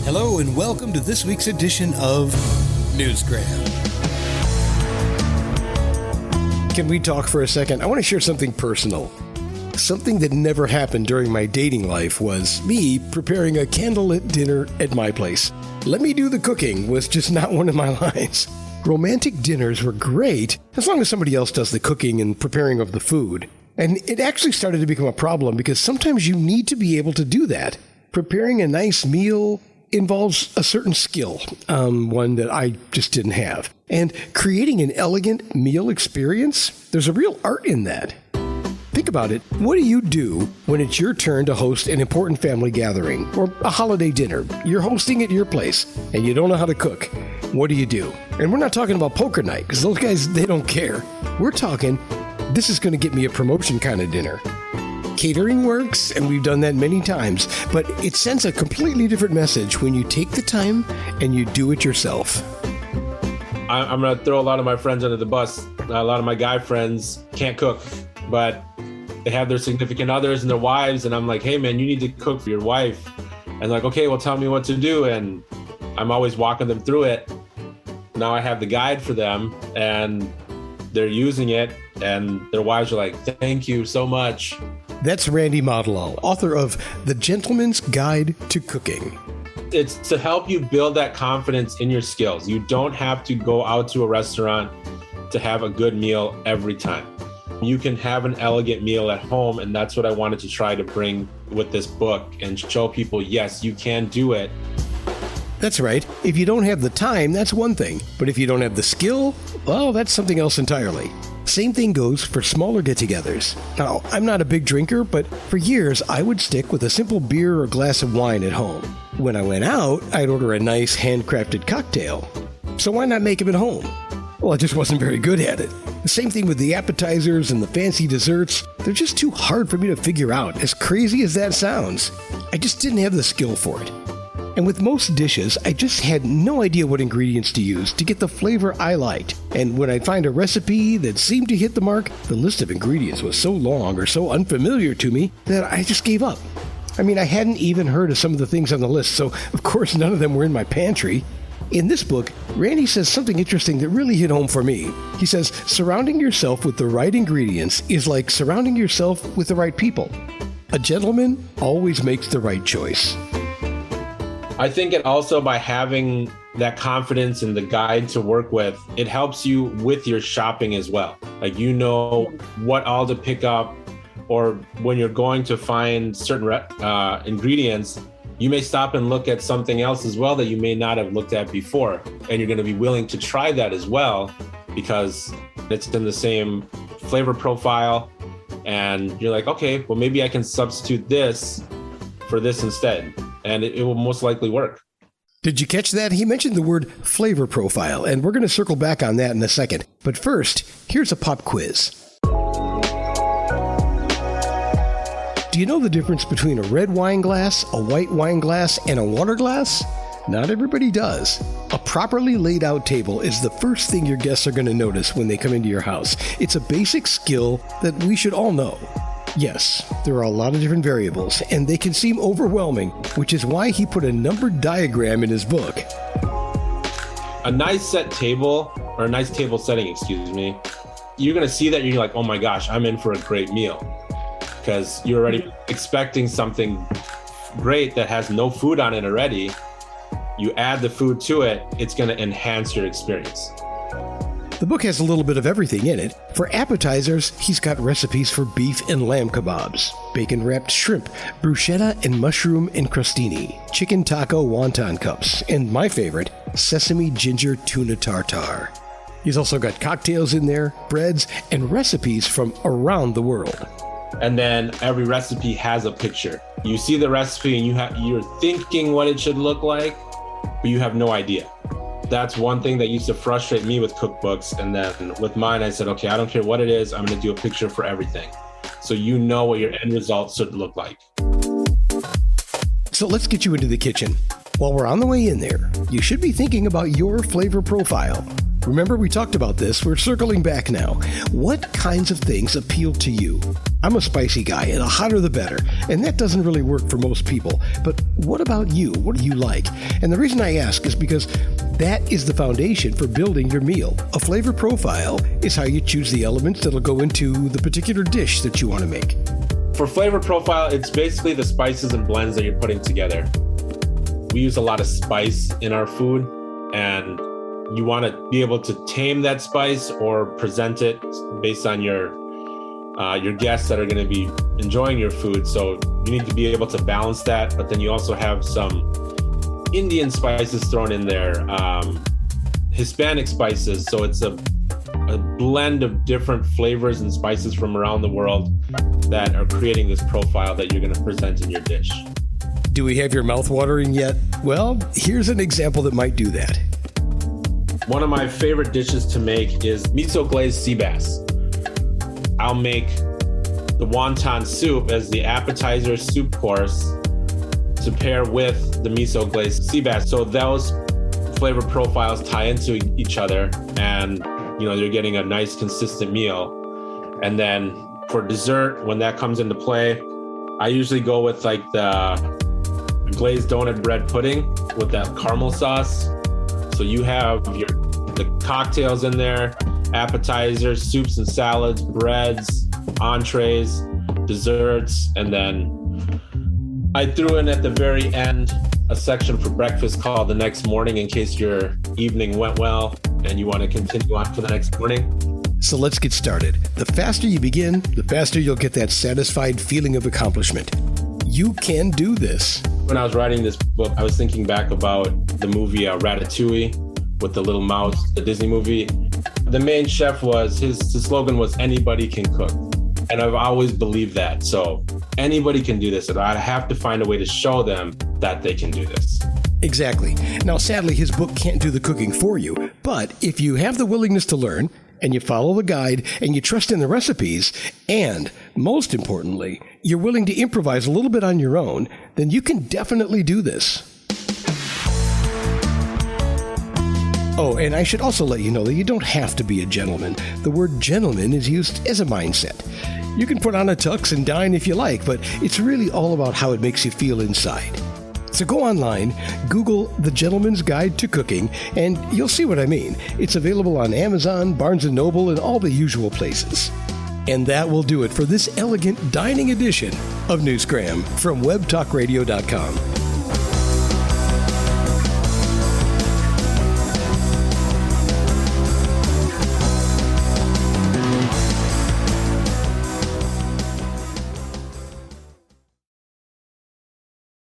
Hello and welcome to this week's edition of Newsgram. Can we talk for a second? I want to share something personal. Something that never happened during my dating life was me preparing a candlelit dinner at my place. Let me do the cooking was just not one of my lines. Romantic dinners were great as long as somebody else does the cooking and preparing of the food. And it actually started to become a problem because sometimes you need to be able to do that. Preparing a nice meal involves a certain skill, one that I just didn't have. And creating an elegant meal experience, there's a real art in that. Think about it. What do you do when it's your turn to host an important family gathering or a holiday dinner? You're hosting at your place and you don't know how to cook. What do? And we're not talking about poker night because those guys, they don't care. We're talking, this is going to get me a promotion kind of dinner. Catering works, and we've done that many times, but it sends a completely different message when you take the time and you do it yourself. I'm going to throw a lot of my friends under the bus. A lot of my guy friends can't cook, but they have their significant others and their wives, and I'm like, hey man, you need to cook for your wife. And like, okay, well tell me what to do, and I'm always walking them through it. Now I have the guide for them, and they're using it, and their wives are like, thank you so much. That's Randy Motilall, author of The Gentleman's Guide to Cooking. It's to help you build that confidence in your skills. You don't have to go out to a restaurant to have a good meal every time. You can have an elegant meal at home, and that's what I wanted to try to bring with this book and show people, yes, you can do it. That's right. If you don't have the time, that's one thing. But if you don't have the skill, well, that's something else entirely. Same thing goes for smaller get-togethers. Now, I'm not a big drinker, but for years, I would stick with a simple beer or glass of wine at home. When I went out, I'd order a nice handcrafted cocktail. So why not make them at home? Well, I just wasn't very good at it. The same thing with the appetizers and the fancy desserts. They're just too hard for me to figure out, as crazy as that sounds. I just didn't have the skill for it. And with most dishes, I just had no idea what ingredients to use to get the flavor I liked. And when I'd find a recipe that seemed to hit the mark, the list of ingredients was so long or so unfamiliar to me that I just gave up. I mean, I hadn't even heard of some of the things on the list, so of course none of them were in my pantry. In this book, Randy says something interesting that really hit home for me. He says, surrounding yourself with the right ingredients is like surrounding yourself with the right people. A gentleman always makes the right choice. I think it also, by having that confidence in the guide to work with, it helps you with your shopping as well. Like, you know what all to pick up, or when you're going to find certain ingredients, you may stop and look at something else as well that you may not have looked at before. And you're going to be willing to try that as well because it's in the same flavor profile. And you're like, okay, well, maybe I can substitute this for this instead. And it will most likely work. Did you catch that? He mentioned the word flavor profile, and we're going to circle back on that in a second. But first, here's a pop quiz. Do you know the difference between a red wine glass, a white wine glass, and a water glass? Not everybody does. A properly laid out table is the first thing your guests are going to notice when they come into your house. It's a basic skill that we should all know. Yes, there are a lot of different variables, and they can seem overwhelming, which is why he put a numbered diagram in his book. A nice set table, or a nice table setting, you're going to see that and you're like, oh my gosh, I'm in for a great meal. Because you're already expecting something great that has no food on it already. You add the food to it, it's going to enhance your experience. The book has a little bit of everything in it. For appetizers, he's got recipes for beef and lamb kebabs, bacon-wrapped shrimp, bruschetta and mushroom encrostini, chicken taco wonton cups, and my favorite, sesame ginger tuna tartare. He's also got cocktails in there, breads, and recipes from around the world. And then every recipe has a picture. You see the recipe and you're thinking what it should look like, but you have no idea. That's one thing that used to frustrate me with cookbooks. And then with mine, I said, okay, I don't care what it is. I'm going to do a picture for everything. So you know what your end result should look like. So let's get you into the kitchen. While we're on the way in there, you should be thinking about your flavor profile. Remember, we talked about this. We're circling back now. What kinds of things appeal to you? I'm a spicy guy, and the hotter the better, and that doesn't really work for most people. But what about you? What do you like? And the reason I ask is because that is the foundation for building your meal. A flavor profile is how you choose the elements that'll go into the particular dish that you want to make. For flavor profile, it's basically the spices and blends that you're putting together. We use a lot of spice in our food, and you want to be able to tame that spice or present it based on your guests that are going to be enjoying your food. So you need to be able to balance that, but then you also have some Indian spices thrown in there, Hispanic spices. So it's a blend of different flavors and spices from around the world that are creating this profile that you're going to present in your dish. Do we have your mouth watering yet? Well, here's an example that might do that. One of my favorite dishes to make is miso glazed sea bass. I'll make the wonton soup as the appetizer soup course to pair with the miso glazed sea bass. So those flavor profiles tie into each other, and you're getting a nice consistent meal. And then for dessert, when that comes into play, I usually go with like the glazed donut bread pudding with that caramel sauce. So you have the cocktails in there, appetizers, soups and salads, breads, entrees, desserts, and then I threw in at the very end a section for breakfast called the next morning in case your evening went well and you want to continue on for the next morning. So let's get started. The faster you begin, the faster you'll get that satisfied feeling of accomplishment. You can do this. When I was writing this book, I was thinking back about the movie Ratatouille with the little mouse, the Disney movie. The main chef his slogan was anybody can cook. And I've always believed that. So anybody can do this. And I have to find a way to show them that they can do this. Exactly. Now, sadly, his book can't do the cooking for you. But if you have the willingness to learn, and you follow the guide, and you trust in the recipes, and most importantly, you're willing to improvise a little bit on your own, then you can definitely do this. Oh, and I should also let you know that you don't have to be a gentleman. The word gentleman is used as a mindset. You can put on a tux and dine if you like, but it's really all about how it makes you feel inside. So go online, Google The Gentleman's Guide to Cooking, and you'll see what I mean. It's available on Amazon, Barnes & Noble, and all the usual places. And that will do it for this elegant dining edition of Newsgram from webtalkradio.com.